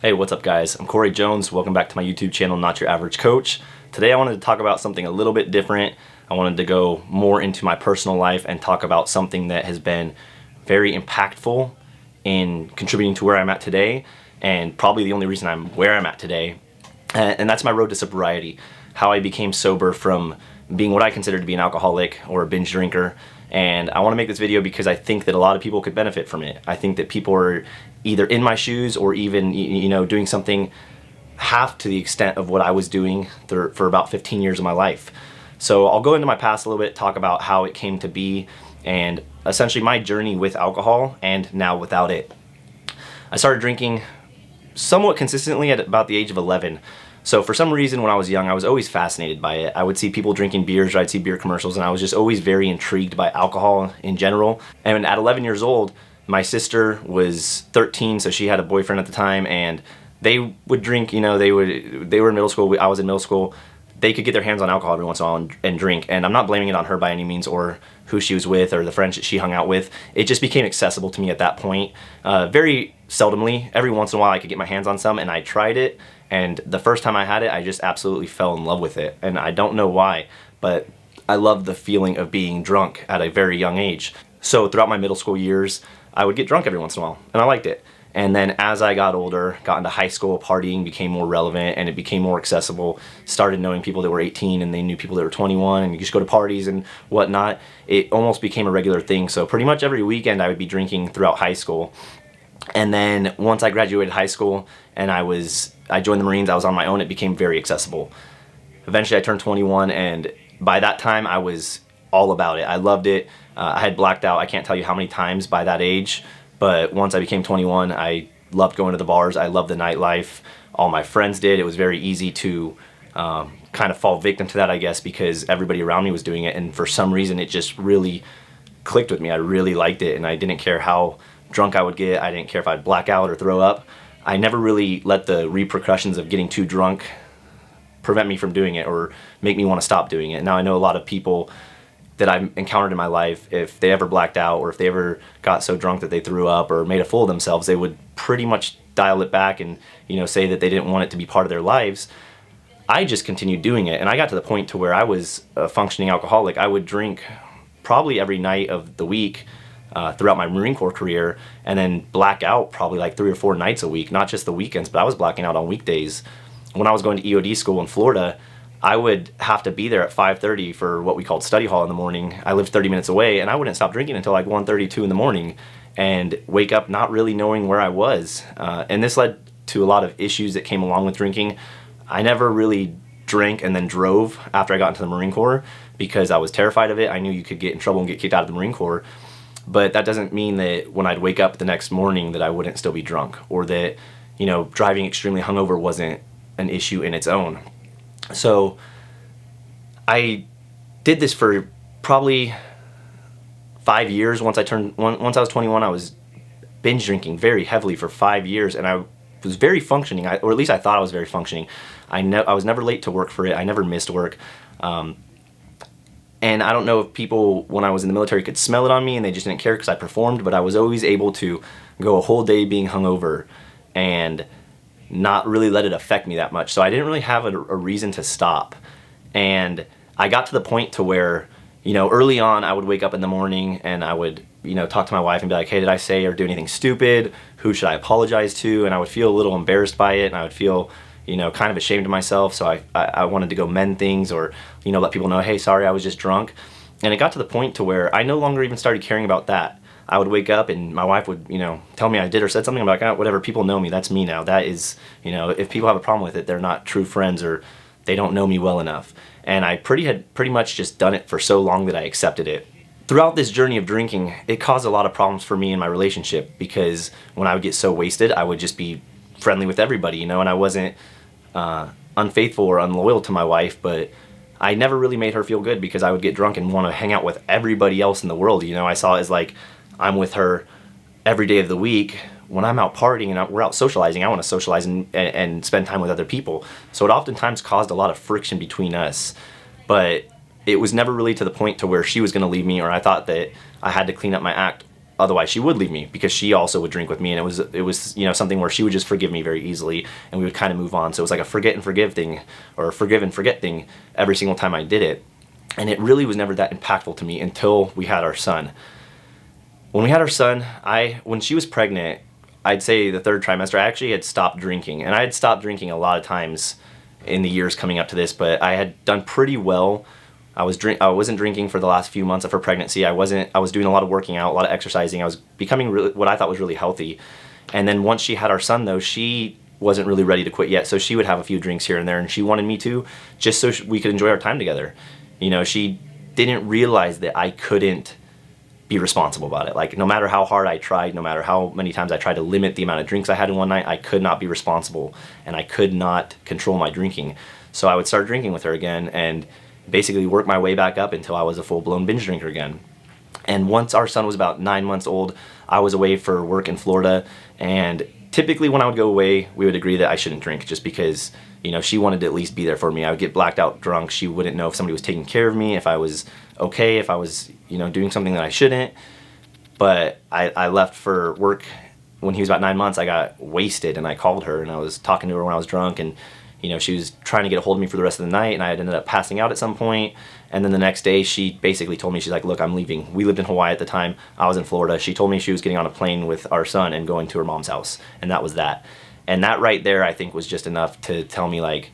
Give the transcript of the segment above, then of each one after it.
Hey, what's up guys? I'm Corey Jones. Welcome back to my YouTube channel, Not Your Average Coach. Today I wanted to talk about something a little bit different. I wanted to go more into my personal life and talk about something that has been very impactful in contributing to where I'm at today, and probably the only reason I'm where I'm at today. And that's my road to sobriety. How I became sober from being what I consider to be an alcoholic or a binge drinker. And I want to make this video because I think that a lot of people could benefit from it. I think that people are either in my shoes or even doing something half to the extent of what I was doing for about 15 years of my life. So I'll go into my past a little bit, talk about how it came to be, and essentially my journey with alcohol and now without it. I started drinking somewhat consistently at about the age of 11. So for some reason when I was young, I was always fascinated by it. I would see people drinking beers, or I'd see beer commercials, and I was just always very intrigued by alcohol in general. And at 11 years old, my sister was 13, so she had a boyfriend at the time, and they would drink, they were in middle school, I was in middle school. They could get their hands on alcohol every once in a while and drink, and I'm not blaming it on her by any means or who she was with or the friends that she hung out with. It just became accessible to me at that point. Very seldomly, every once in a while I could get my hands on some, and I tried it, and the first time I had it, I just absolutely fell in love with it, and I don't know why, but I loved the feeling of being drunk at a very young age. So throughout my middle school years, I would get drunk every once in a while, and I liked it. And then as I got older, got into high school, partying became more relevant and it became more accessible. Started knowing people that were 18 and they knew people that were 21, and you just go to parties and whatnot. It almost became a regular thing. So pretty much every weekend I would be drinking throughout high school. And then once I graduated high school and I joined the Marines, I was on my own, it became very accessible. Eventually I turned 21, and by that time I was all about it. I loved it. I had blacked out, I can't tell you how many times by that age. But once I became 21, I loved going to the bars. I loved the nightlife. All my friends did. It was very easy to kind of fall victim to that, I guess, because everybody around me was doing it. And for some reason, it just really clicked with me. I really liked it, and I didn't care how drunk I would get. I didn't care if I'd black out or throw up. I never really let the repercussions of getting too drunk prevent me from doing it or make me want to stop doing it. Now I know a lot of people that I've encountered in my life, if they ever blacked out or if they ever got so drunk that they threw up or made a fool of themselves, they would pretty much dial it back and say that they didn't want it to be part of their lives. I just continued doing it, and I got to the point to where I was a functioning alcoholic. I would drink probably every night of the week throughout my Marine Corps career, and then black out probably like 3 or 4 nights a week, not just the weekends, but I was blacking out on weekdays. When I was going to EOD school in Florida, I would have to be there at 5:30 for what we called study hall in the morning. I lived 30 minutes away, and I wouldn't stop drinking until like 1:30, 2 in the morning, and wake up not really knowing where I was. And this led to a lot of issues that came along with drinking. I never really drank and then drove after I got into the Marine Corps because I was terrified of it. I knew you could get in trouble and get kicked out of the Marine Corps. But that doesn't mean that when I'd wake up the next morning that I wouldn't still be drunk, or that, driving extremely hungover wasn't an issue in its own. So I did this for probably 5 years. Once I was 21, I was binge drinking very heavily for 5 years, and I was very functioning, or at least I thought I was very functioning. I was never late to work for it. I never missed work. And I don't know if people, when I was in the military, could smell it on me and they just didn't care because I performed, but I was always able to go a whole day being hungover and not really let it affect me that much. So I didn't really have a reason to stop. And I got to the point to where, early on I would wake up in the morning and I would, talk to my wife and be like, hey, did I say or do anything stupid? Who should I apologize to? And I would feel a little embarrassed by it, and I would feel, kind of ashamed of myself. So I wanted to go mend things or, let people know, hey, sorry, I was just drunk. And it got to the point to where I no longer even started caring about that. I would wake up and my wife would, tell me I did or said something. I'm like, oh, whatever, people know me, that's me now. That is, if people have a problem with it, they're not true friends or they don't know me well enough. And I had pretty much just done it for so long that I accepted it. Throughout this journey of drinking, it caused a lot of problems for me in my relationship, because when I would get so wasted, I would just be friendly with everybody, and I wasn't unfaithful or unloyal to my wife, but I never really made her feel good because I would get drunk and want to hang out with everybody else in the world. I saw it as like, I'm with her every day of the week. When I'm out partying and we're out socializing, I want to socialize and spend time with other people. So it oftentimes caused a lot of friction between us. But it was never really to the point to where she was going to leave me, or I thought that I had to clean up my act otherwise she would leave me, because she also would drink with me, and it was you know, something where she would just forgive me very easily, and we would kind of move on. So it was like a forget and forgive thing, or a forgive and forget thing every single time I did it. And it really was never that impactful to me until we had our son. When we had our son, when she was pregnant, I'd say the third trimester, I actually had stopped drinking. And I had stopped drinking a lot of times in the years coming up to this, but I had done pretty well. I wasn't drinking for the last few months of her pregnancy. I was doing a lot of working out, a lot of exercising. I was becoming really, what I thought was really healthy. And then once she had our son, though, she wasn't really ready to quit yet. So she would have a few drinks here and there, and she wanted me to, just so we could enjoy our time together. You know, she didn't realize that I couldn't be responsible about it. Like, no matter how hard I tried, no matter how many times I tried to limit the amount of drinks I had in one night, I could not be responsible, and I could not control my drinking. So I would start drinking with her again, and basically work my way back up until I was a full-blown binge drinker again. And once our son was about 9 months old, I was away for work in Florida, and typically when I would go away, we would agree that I shouldn't drink, just because, you know, she wanted to at least be there for me. I would get blacked out drunk. She wouldn't know if somebody was taking care of me, if I was okay, if I was, you know, doing something that I shouldn't. But I left for work when he was about 9 months. I got wasted, and I called her, and I was talking to her when I was drunk, and you know, she was trying to get a hold of me for the rest of the night, and I had ended up passing out at some point. And then the next day, she basically told me, she's like, look, I'm leaving. We lived in Hawaii at the time. I was in Florida. She told me she was getting on a plane with our son and going to her mom's house. And that was that. And that right there, I think, was just enough to tell me, like,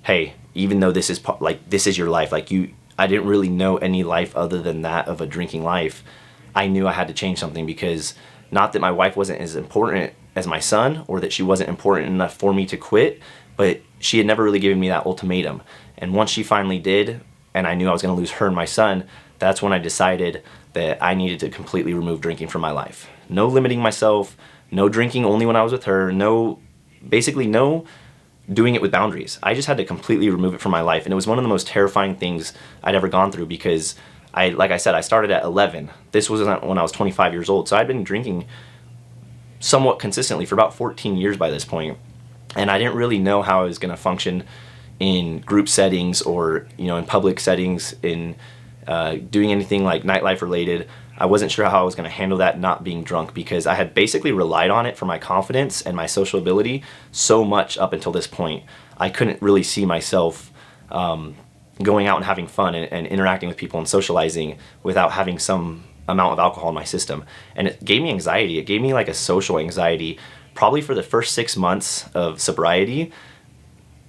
hey, even though this is your life, like, I didn't really know any life other than that of a drinking life. I knew I had to change something, because not that my wife wasn't as important as my son, or that she wasn't important enough for me to quit, but she had never really given me that ultimatum. And once she finally did, and I knew I was going to lose her and my son, that's when I decided that I needed to completely remove drinking from my life. No limiting myself, no drinking only when I was with her, basically no doing it with boundaries. I just had to completely remove it from my life. And it was one of the most terrifying things I'd ever gone through, because like I said, I started at 11. This was when I was 25 years old. So I'd been drinking somewhat consistently for about 14 years by this point. And I didn't really know how I was going to function in group settings, or, you know, in public settings, in doing anything like nightlife related. I wasn't sure how I was going to handle that not being drunk, because I had basically relied on it for my confidence and my social ability so much up until this point. I couldn't really see myself going out and having fun and interacting with people and socializing without having some amount of alcohol in my system. And it gave me anxiety. It gave me like a social anxiety, probably for the first 6 months of sobriety,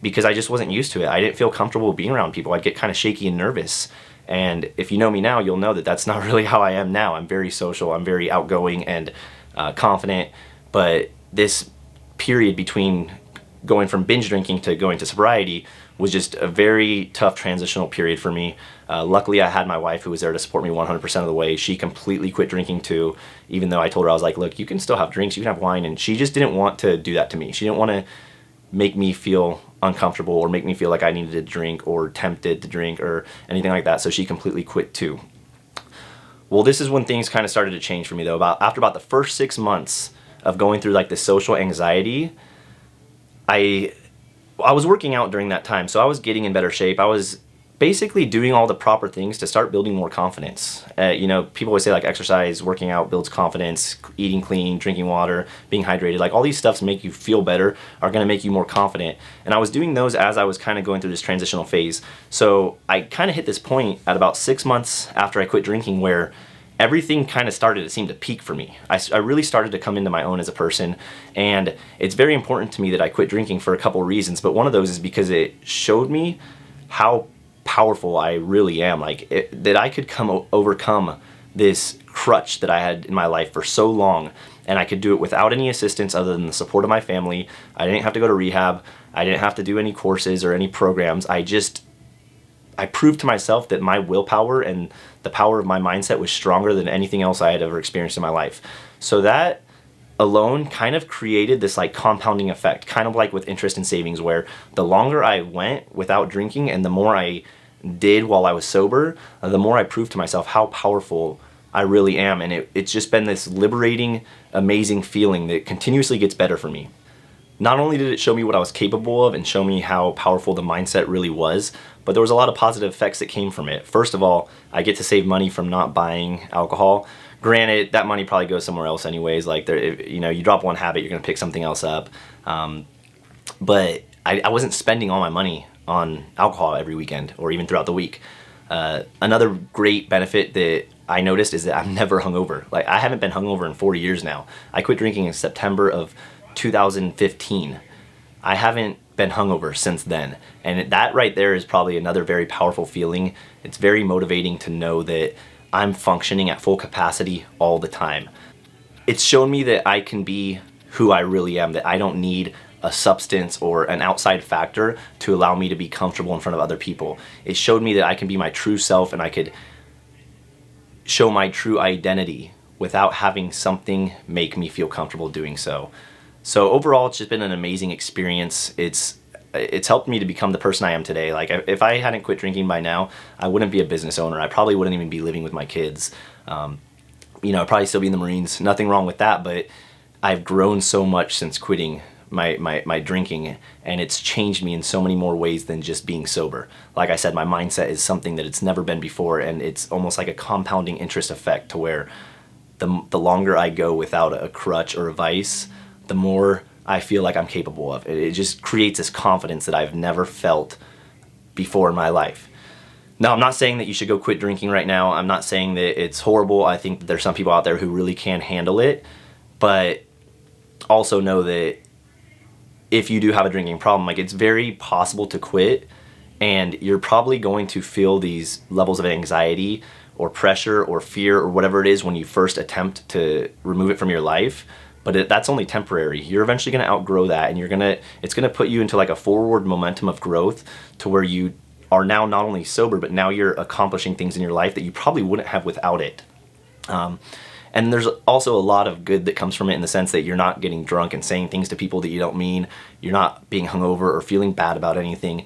because I just wasn't used to it. I didn't feel comfortable being around people. I'd get kind of shaky and nervous. And if you know me now, you'll know that that's not really how I am now. I'm very social, I'm very outgoing and confident. But this period between going from binge drinking to going to sobriety was just a very tough transitional period for me. Luckily, I had my wife who was there to support me 100% of the way. She completely quit drinking too, even though I told her, I was like, look, you can still have drinks, you can have wine. And she just didn't want to do that to me. She didn't want to make me feel uncomfortable or make me feel like I needed to drink or tempted to drink or anything like that. So she completely quit too. Well, this is when things kind of started to change for me though. After about the first 6 months of going through like the social anxiety, I was working out during that time, so I was getting in better shape. I was basically doing all the proper things to start building more confidence. You know, people always say like exercise, working out builds confidence, eating clean, drinking water, being hydrated, like all these stuffs make you feel better, are going to make you more confident. And I was doing those as I was kind of going through this transitional phase. So I kind of hit this point at about 6 months after I quit drinking where everything kind of started to seem to peak for me. I really started to come into my own as a person, and it's very important to me that I quit drinking for a couple reasons, but one of those is because it showed me how powerful I really am, that I could overcome this crutch that I had in my life for so long, and I could do it without any assistance other than the support of my family. I didn't have to go to rehab. I didn't have to do any courses or any programs. I proved to myself that my willpower and the power of my mindset was stronger than anything else I had ever experienced in my life. So that alone kind of created this like compounding effect, kind of like with interest and savings, where the longer I went without drinking and the more I did while I was sober, the more I proved to myself how powerful I really am. And it's just been this liberating, amazing feeling that continuously gets better for me. Not only did it show me what I was capable of and show me how powerful the mindset really was, but there was a lot of positive effects that came from it. First of all, I get to save money from not buying alcohol. Granted, that money probably goes somewhere else anyways. Like, you know, you drop one habit, you're gonna pick something else up. But I wasn't spending all my money on alcohol every weekend or even throughout the week. Another great benefit that I noticed is that I'm never hungover. Like, I haven't been hungover in 4 years now. I quit drinking in September of 2015. I haven't been hungover since then. And that right there is probably another very powerful feeling. It's very motivating to know that I'm functioning at full capacity all the time. It's shown me that I can be who I really am, that I don't need a substance or an outside factor to allow me to be comfortable in front of other people. It showed me that I can be my true self and I could show my true identity without having something make me feel comfortable doing so. So overall, it's just been an amazing experience. It's helped me to become the person I am today. Like, if I hadn't quit drinking by now, I wouldn't be a business owner. I probably wouldn't even be living with my kids. You know, I'd probably still be in the Marines. Nothing wrong with that, but I've grown so much since quitting my drinking, and it's changed me in so many more ways than just being sober. Like I said, my mindset is something that it's never been before, and it's almost like a compounding interest effect to where the longer I go without a crutch or a vice, the more I feel like I'm capable of. It just creates this confidence that I've never felt before in my life. Now, I'm not saying that you should go quit drinking right now. I'm not saying that it's horrible. I think that there's some people out there who really can handle it, but also know that if you do have a drinking problem, like, it's very possible to quit, and you're probably going to feel these levels of anxiety or pressure or fear or whatever it is when you first attempt to remove it from your life. But that's only temporary. You're eventually going to outgrow that, and it's going to put you into like a forward momentum of growth to where you are now not only sober, but now you're accomplishing things in your life that you probably wouldn't have without it. And there's also a lot of good that comes from it in the sense that you're not getting drunk and saying things to people that you don't mean. You're not being hungover or feeling bad about anything.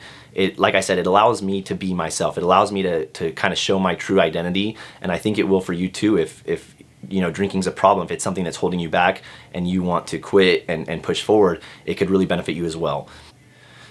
Like I said, it allows me to be myself. It allows me to kind of show my true identity, and I think it will for you too if you know, drinking's a problem. If it's something that's holding you back and you want to quit and push forward, it could really benefit you as well.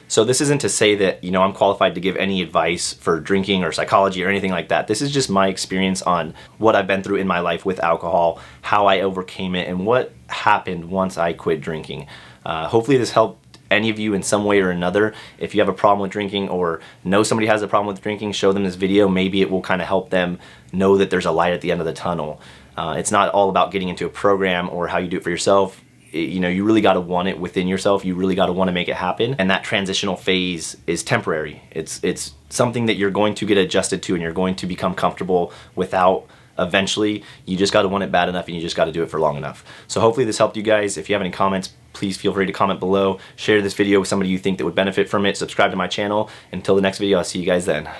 So this isn't to say that, you know, I'm qualified to give any advice for drinking or psychology or anything like that. This is just my experience on what I've been through in my life with alcohol, how I overcame it, and what happened once I quit drinking. Hopefully this helped any of you in some way or another. If you have a problem with drinking or know somebody has a problem with drinking, show them this video. Maybe it will kind of help them know that there's a light at the end of the tunnel. It's not all about getting into a program or how you do it for yourself. You know, you really got to want it within yourself. You really got to want to make it happen. And that transitional phase is temporary. It's something that you're going to get adjusted to and you're going to become comfortable without eventually. You just got to want it bad enough, and you just got to do it for long enough. So hopefully this helped you guys. If you have any comments, please feel free to comment below. Share this video with somebody you think that would benefit from it. Subscribe to my channel. Until the next video, I'll see you guys then.